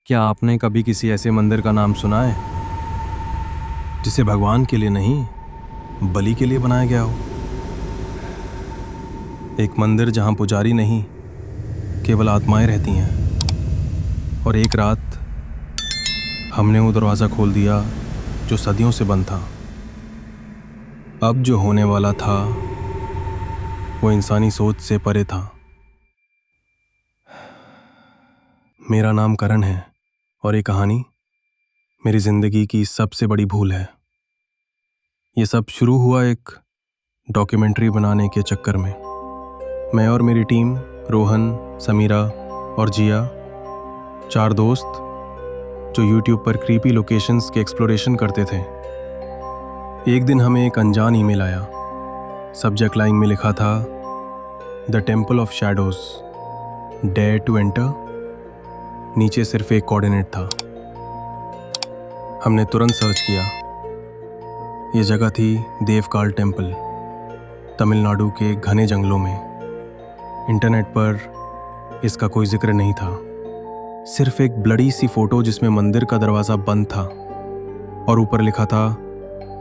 क्या आपने कभी किसी ऐसे मंदिर का नाम सुना है जिसे भगवान के लिए नहीं बलि के लिए बनाया गया हो? एक मंदिर जहां पुजारी नहीं, केवल आत्माएं रहती हैं। और एक रात हमने वो दरवाज़ा खोल दिया जो सदियों से बंद था। अब जो होने वाला था वो इंसानी सोच से परे था। मेरा नाम करण है और ये कहानी मेरी ज़िंदगी की सबसे बड़ी भूल है। ये सब शुरू हुआ एक डॉक्यूमेंट्री बनाने के चक्कर में। मैं और मेरी टीम, रोहन, समीरा और जिया, 4 दोस्त जो यूट्यूब पर क्रीपी लोकेशंस के एक्सप्लोरेशन करते थे। एक दिन हमें एक अनजान ईमेल आया। सब्जेक्ट लाइन में लिखा था, the temple of shadows, dare to enter. नीचे सिर्फ एक कोऑर्डिनेट था। हमने तुरंत सर्च किया। ये जगह थी देवकाल टेम्पल, तमिलनाडु के घने जंगलों में। इंटरनेट पर इसका कोई जिक्र नहीं था, सिर्फ एक ब्लडी सी फोटो जिसमें मंदिर का दरवाज़ा बंद था और ऊपर लिखा था,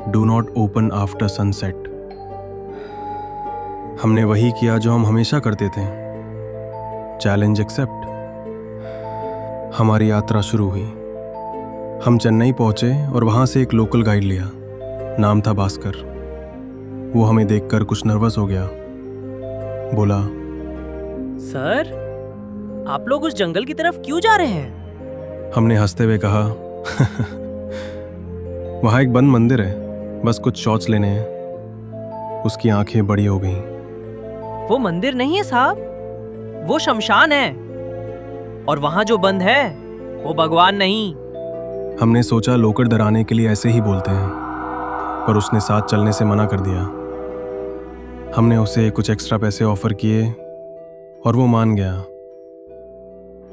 do not open after sunset. हमने वही किया जो हम हमेशा करते थे, चैलेंज एक्सेप्ट। हमारी यात्रा शुरू हुई। हम चेन्नई पहुंचे और वहां से एक लोकल गाइड लिया। नाम था भास्कर। वो हमें देखकर कुछ नर्वस हो गया। बोला, सर, आप लोग उस जंगल की तरफ क्यों जा रहे हैं? हमने हंसते हुए कहा, वहां एक बंद मंदिर है, बस कुछ शॉट्स लेने हैं। उसकी आंखें बड़ी हो गईं। वो मंदिर नहीं है साहब, वो शमशान है। और वहां जो बंद है वो भगवान नहीं। हमने सोचा लोकल डराने के लिए ऐसे ही बोलते हैं, पर उसने साथ चलने से मना कर दिया। हमने उसे कुछ एक्स्ट्रा पैसे ऑफर किए और वो मान गया,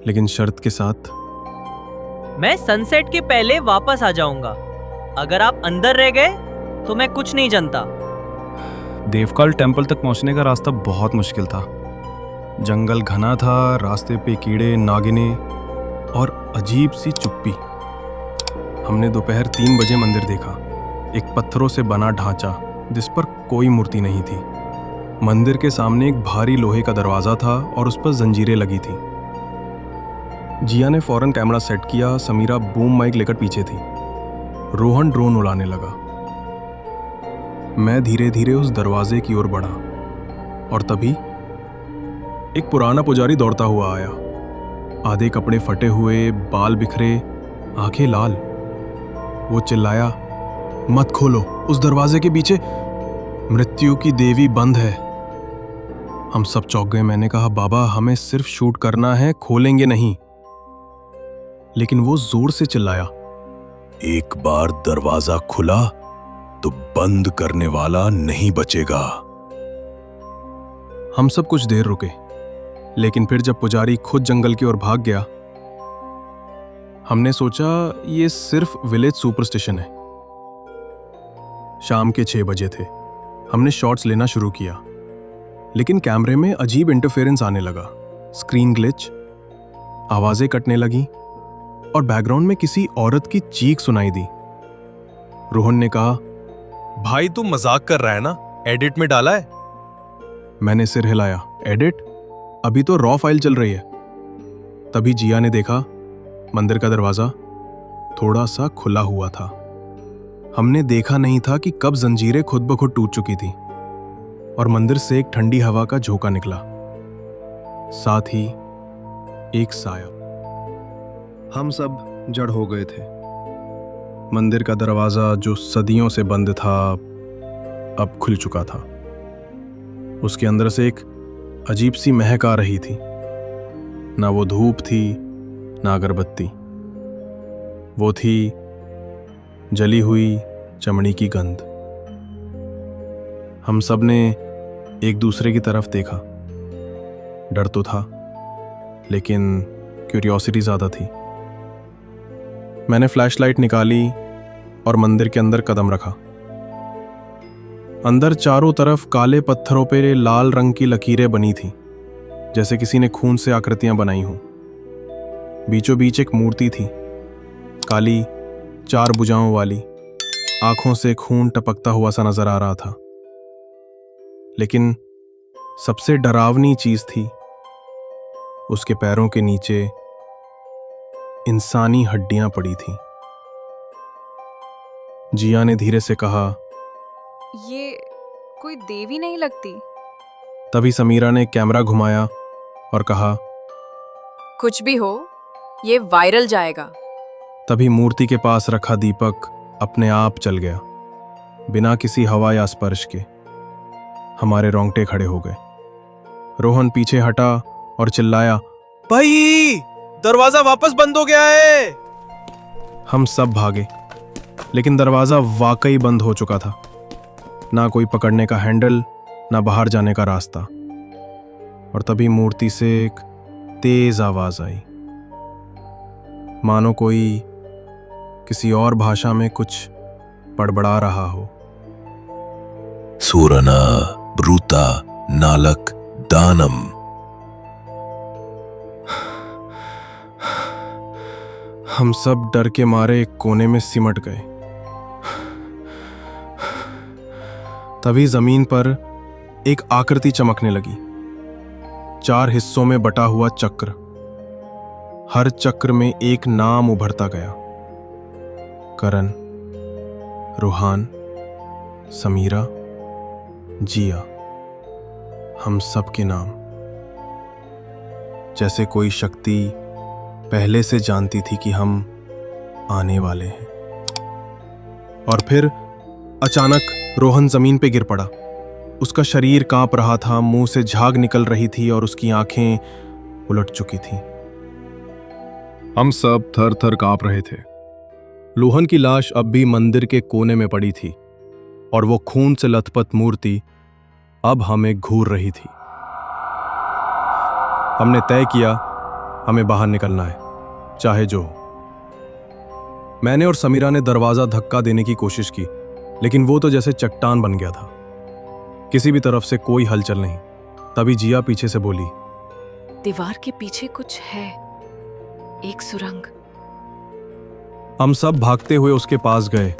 लेकिन शर्त के साथ। मैं सनसेट के पहले वापस आ जाऊंगा। अगर आप अंदर रह गए तो मैं कुछ नहीं जानता। देवकाल टेम्पल तक पहुंचने का रास्ता बहुत मुश्किल था। जंगल घना था, रास्ते पे कीड़े, नागिने और अजीब सी चुप्पी। हमने दोपहर 3 बजे मंदिर देखा। एक पत्थरों से बना ढांचा जिस पर कोई मूर्ति नहीं थी। मंदिर के सामने एक भारी लोहे का दरवाजा था और उस पर जंजीरें लगी थी। जिया ने फौरन कैमरा सेट किया। समीरा बूम माइक लेकर पीछे थी। रोहन ड्रोन उड़ाने लगा। मैं धीरे धीरे उस दरवाजे की ओर बढ़ा और तभी एक पुराना पुजारी दौड़ता हुआ आया। आधे कपड़े फटे हुए, बाल बिखरे, आंखें लाल। वो चिल्लाया, मत खोलो, उस दरवाजे के पीछे मृत्यु की देवी बंद है। हम सब चौंक गए। मैंने कहा, बाबा, हमें सिर्फ शूट करना है, खोलेंगे नहीं। लेकिन वो जोर से चिल्लाया, एक बार दरवाजा खुला तो बंद करने वाला नहीं बचेगा। हम सब कुछ देर रुके, लेकिन फिर जब पुजारी खुद जंगल की ओर भाग गया, हमने सोचा ये सिर्फ विलेज सुपरस्टिशन है। शाम के 6 बजे थे। हमने शॉट्स लेना शुरू किया, लेकिन कैमरे में अजीब इंटरफेरेंस आने लगा। स्क्रीन ग्लिच, आवाजें कटने लगी और बैकग्राउंड में किसी औरत की चीख सुनाई दी। रोहन ने कहा, भाई तू मजाक कर रहा है ना? एडिट में डाला है? मैंने सिर हिलाया। एडिट? अभी तो रॉ फाइल चल रही है। तभी जिया ने देखा, मंदिर का दरवाजा थोड़ा सा खुला हुआ था। हमने देखा नहीं था कि कब जंजीरें खुद ब खुद टूट चुकी थी और मंदिर से एक ठंडी हवा का झोंका निकला, साथ ही एक साया। हम सब जड़ हो गए थे। मंदिर का दरवाजा जो सदियों से बंद था, अब खुल चुका था। उसके अंदर से एक अजीब सी महक आ रही थी। ना वो धूप थी, ना अगरबत्ती। वो थी जली हुई चमड़ी की गंध। हम सब ने एक दूसरे की तरफ देखा। डर तो था, लेकिन क्यूरियोसिटी ज्यादा थी। मैंने फ्लैशलाइट निकाली और मंदिर के अंदर कदम रखा। अंदर चारों तरफ काले पत्थरों पे लाल रंग की लकीरें बनी थी, जैसे किसी ने खून से आकृतियां बनाई हों। बीचों बीच एक मूर्ति थी, काली, 4 भुजाओं वाली, आंखों से खून टपकता हुआ सा नजर आ रहा था। लेकिन सबसे डरावनी चीज थी, उसके पैरों के नीचे इंसानी हड्डियां पड़ी थीं। जिया ने धीरे से कहा, ये कोई देवी नहीं लगती। तभी समीरा ने कैमरा घुमाया और कहा, कुछ भी हो, ये वायरल जाएगा। तभी मूर्ति के पास रखा दीपक अपने आप चल गया, बिना किसी हवा या स्पर्श के। हमारे रोंगटे खड़े हो गए। रोहन पीछे हटा और चिल्लाया, भाई, दरवाजा वापस बंद हो गया है। हम सब भागे, लेकिन दरवाजा वाकई बंद हो चुका था। ना कोई पकड़ने का हैंडल, ना बाहर जाने का रास्ता। और तभी मूर्ति से एक तेज आवाज आई, मानो कोई किसी और भाषा में कुछ बड़बड़ा रहा हो। सूरना ब्रूता नालक दानम। हम सब डर के मारे एक कोने में सिमट गए। तभी जमीन पर एक आकृति चमकने लगी, 4 हिस्सों में बटा हुआ चक्र। हर चक्र में एक नाम उभरता गया, करण, रूहान, समीरा, जिया, हम सब के नाम। जैसे कोई शक्ति पहले से जानती थी कि हम आने वाले हैं। और फिर अचानक रोहन जमीन पे गिर पड़ा। उसका शरीर कांप रहा था, मुंह से झाग निकल रही थी और उसकी आंखें उलट चुकी थीं। हम सब थर थर कांप रहे थे। लोहन की लाश अब भी मंदिर के कोने में पड़ी थी और वो खून से लथपथ मूर्ति अब हमें घूर रही थी। हमने तय किया, हमें बाहर निकलना है, चाहे जो हो। मैंने और समीरा ने दरवाजा धक्का देने की कोशिश की, लेकिन वो तो जैसे चट्टान बन गया था। किसी भी तरफ से कोई हलचल नहीं। तभी जिया पीछे से बोली, दीवार के पीछे कुछ है, एक सुरंग। हम सब भागते हुए उसके पास गए।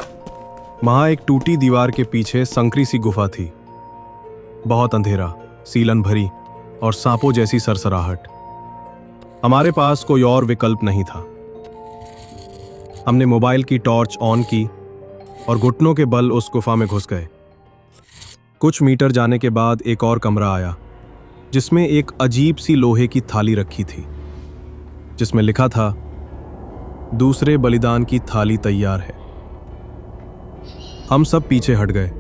वहां एक टूटी दीवार के पीछे संकरी सी गुफा थी, बहुत अंधेरा, सीलन भरी और सांपों जैसी सरसराहट। हमारे पास कोई और विकल्प नहीं था। हमने मोबाइल की टॉर्च ऑन की और घुटनों के बल उस गुफा में घुस गए। कुछ मीटर जाने के बाद एक और कमरा आया, जिसमें एक अजीब सी लोहे की थाली रखी थी, जिसमें लिखा था, दूसरे बलिदान की थाली तैयार है। हम सब पीछे हट गए,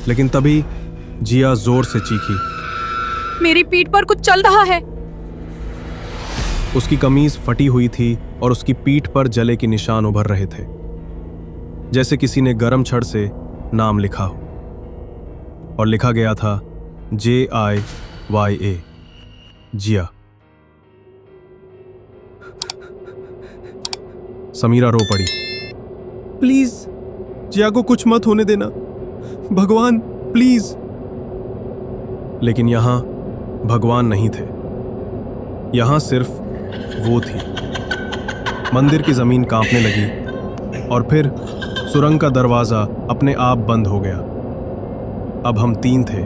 लेकिन तभी जिया जोर से चीखी, मेरी पीठ पर कुछ चल रहा है। उसकी कमीज फटी हुई थी और उसकी पीठ पर जले के निशान उभर रहे थे, जैसे किसी ने गरम छड़ से नाम लिखा हो। और लिखा गया था JIYA, जिया। समीरा रो पड़ी, प्लीज जिया को कुछ मत होने देना, भगवान प्लीज। लेकिन यहां भगवान नहीं थे, यहां सिर्फ वो थी। मंदिर की जमीन कांपने लगी और फिर सुरंग का दरवाजा अपने आप बंद हो गया। अब हम 3 थे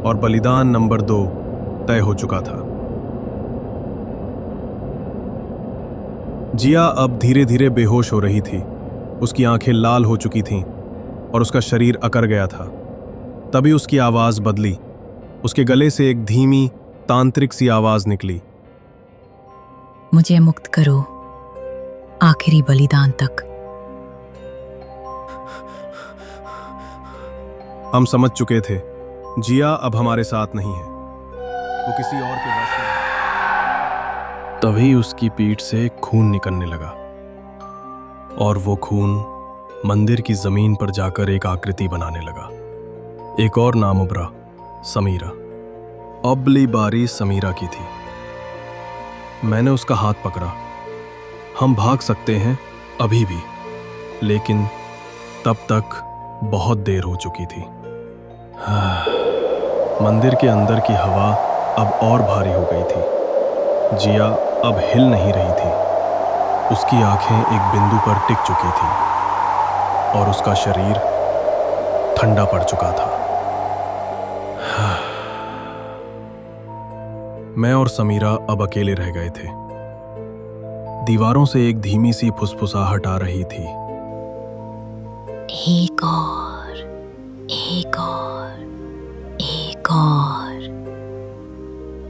और बलिदान नंबर 2 तय हो चुका था। जिया अब धीरे धीरे बेहोश हो रही थी। उसकी आंखें लाल हो चुकी थीं और उसका शरीर अकड़ गया था। तभी उसकी आवाज बदली। उसके गले से एक धीमी तांत्रिक सी आवाज निकली, मुझे मुक्त करो आखिरी बलिदान तक। हम समझ चुके थे, जिया अब हमारे साथ नहीं है, वो किसी और के वश में है। तभी उसकी पीठ से खून निकलने लगा और वो खून मंदिर की जमीन पर जाकर एक आकृति बनाने लगा। एक और नाम उभरा, समीरा। अबली बारी समीरा की थी। मैंने उसका हाथ पकड़ा। हम भाग सकते हैं अभी भी, लेकिन तब तक बहुत देर हो चुकी थी। मंदिर के अंदर की हवा अब और भारी हो गई थी। जिया अब हिल नहीं रही थी। उसकी आंखें एक बिंदु पर टिक चुकी थी और उसका शरीर ठंडा पड़ चुका था। मैं और समीरा अब अकेले रह गए थे। दीवारों से एक धीमी सी फुसफुसाहट आ रही थी। एक और, एक और, एक और।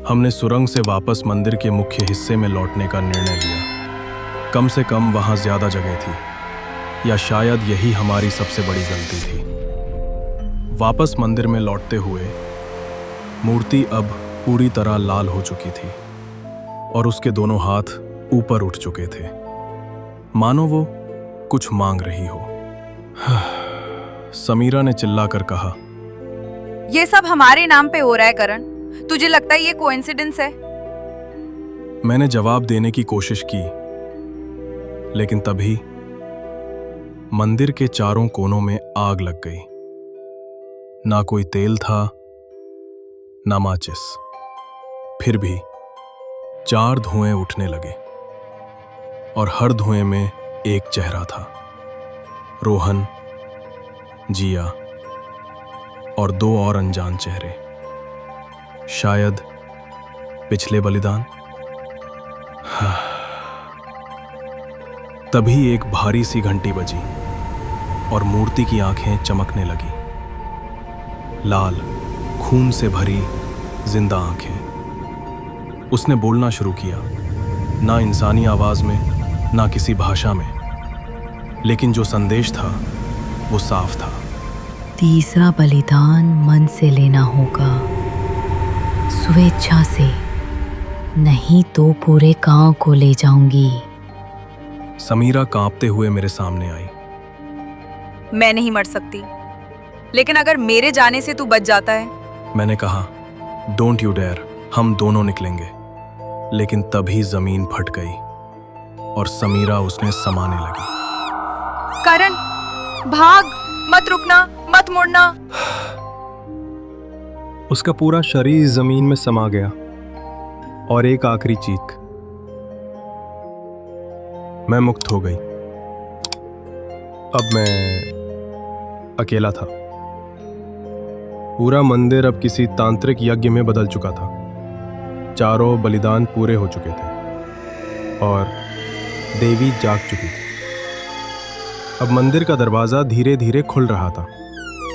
हमने सुरंग से वापस मंदिर के मुख्य हिस्से में लौटने का निर्णय लिया। कम से कम वहां ज्यादा जगह थी, या शायद यही हमारी सबसे बड़ी गलती थी। वापस मंदिर में लौटते हुए मूर्ति अब पूरी तरह लाल हो चुकी थी और उसके दोनों हाथ ऊपर उठ चुके थे, मानो वो कुछ मांग रही हो। समीरा ने चिल्लाकर कहा, ये सब हमारे नाम पे हो रहा है करण। तुझे लगता है ये कोइंसिडेंस है? मैंने जवाब देने की कोशिश की, लेकिन तभी मंदिर के चारों कोनों में आग लग गई। ना कोई तेल था, ना माचिस। फिर भी 4 धुएं उठने लगे और हर धुएं में एक चेहरा था। रोहन, जिया और 2 और अनजान चेहरे। शायद पिछले बलिदान। तभी एक भारी सी घंटी बजी और मूर्ति की आंखें चमकने लगी। लाल, खून से भरी जिंदा आंखें। उसने बोलना शुरू किया, ना इंसानी आवाज में, ना किसी भाषा में, लेकिन जो संदेश था वो साफ था। तीसरा बलिदान मन से लेना होगा, स्वेच्छा से, नहीं तो पूरे गांव को ले जाऊंगी। समीरा कांपते हुए मेरे सामने आई। मैं नहीं मर सकती, लेकिन अगर मेरे जाने से तू बच जाता है। मैंने कहा, डोंट यू डेयर, हम दोनों निकलेंगे। लेकिन तभी जमीन फट गई और समीरा उसने समाने लगी। करण, भाग, मत रुकना, मत मुड़ना। उसका पूरा शरीर जमीन में समा गया और एक आखिरी चीख। मैं मुक्त हो गई। अब मैं अकेला था। पूरा मंदिर अब किसी तांत्रिक यज्ञ में बदल चुका था। चारों बलिदान पूरे हो चुके थे और देवी जाग चुकी थी। अब मंदिर का दरवाजा धीरे धीरे खुल रहा था,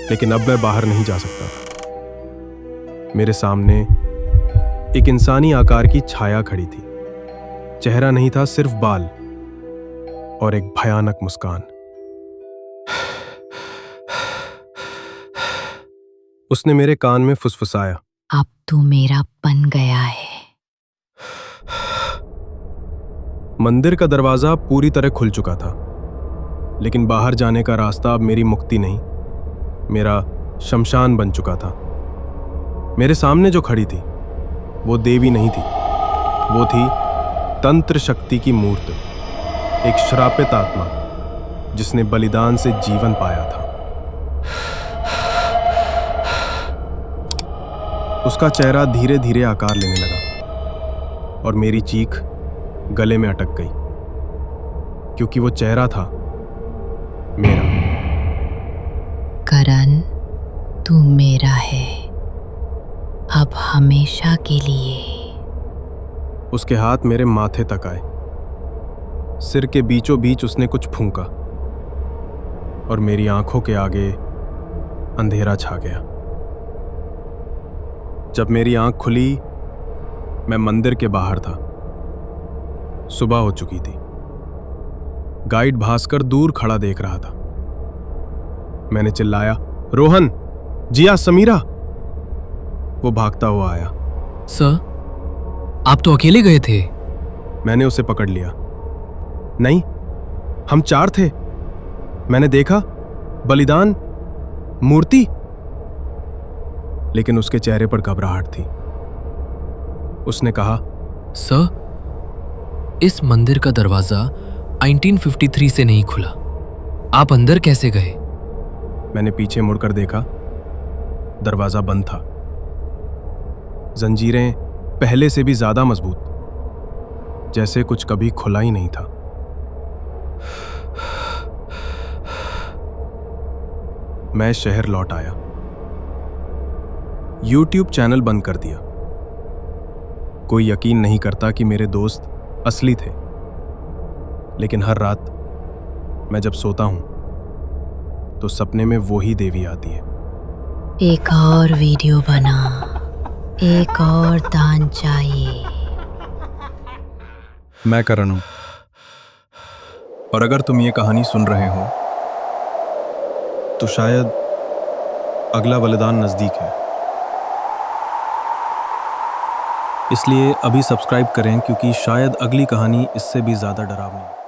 लेकिन अब मैं बाहर नहीं जा सकता था। मेरे सामने एक इंसानी आकार की छाया खड़ी थी। चेहरा नहीं था, सिर्फ बाल और एक भयानक मुस्कान। उसने मेरे कान में फुसफुसाया, अब तू मेरा बन गया है। मंदिर का दरवाजा पूरी तरह खुल चुका था, लेकिन बाहर जाने का रास्ता अब मेरी मुक्ति नहीं, मेरा शमशान बन चुका था। मेरे सामने जो खड़ी थी वो देवी नहीं थी, वो थी तंत्र शक्ति की मूर्त, एक श्रापित आत्मा जिसने बलिदान से जीवन पाया था। उसका चेहरा धीरे धीरे आकार लेने लगा और मेरी चीख गले में अटक गई, क्योंकि वो चेहरा था मेरा। करण, तू मेरा है, अब हमेशा के लिए। उसके हाथ मेरे माथे तक आए। सिर के बीचों बीच उसने कुछ फूंका और मेरी आंखों के आगे अंधेरा छा गया। जब मेरी आंख खुली, मैं मंदिर के बाहर था। सुबह हो चुकी थी। गाइड भास्कर दूर खड़ा देख रहा था। मैंने चिल्लाया, रोहन, जिया, समीरा। वो भागता हुआ आया। सर, आप तो अकेले गए थे। मैंने उसे पकड़ लिया। नहीं, हम 4 थे। मैंने देखा बलिदान, मूर्ति, लेकिन उसके चेहरे पर घबराहट थी। उसने कहा, सर, इस मंदिर का दरवाजा 1953 से नहीं खुला। आप अंदर कैसे गए? मैंने पीछे मुड़कर देखा। दरवाजा बंद था। जंजीरें पहले से भी ज्यादा मजबूत। जैसे कुछ कभी खुला ही नहीं था। मैं शहर लौट आया, YouTube चैनल बंद कर दिया। कोई यकीन नहीं करता कि मेरे दोस्त असली थे, लेकिन हर रात मैं जब सोता हूं तो सपने में वो ही देवी आती है। एक और वीडियो बना, एक और दान चाहिए। मैं करण हूं, और अगर तुम ये कहानी सुन रहे हो तो शायद अगला बलिदान नजदीक है। इसलिए अभी सब्सक्राइब करें, क्योंकि शायद अगली कहानी इससे भी ज्यादा डरावनी है।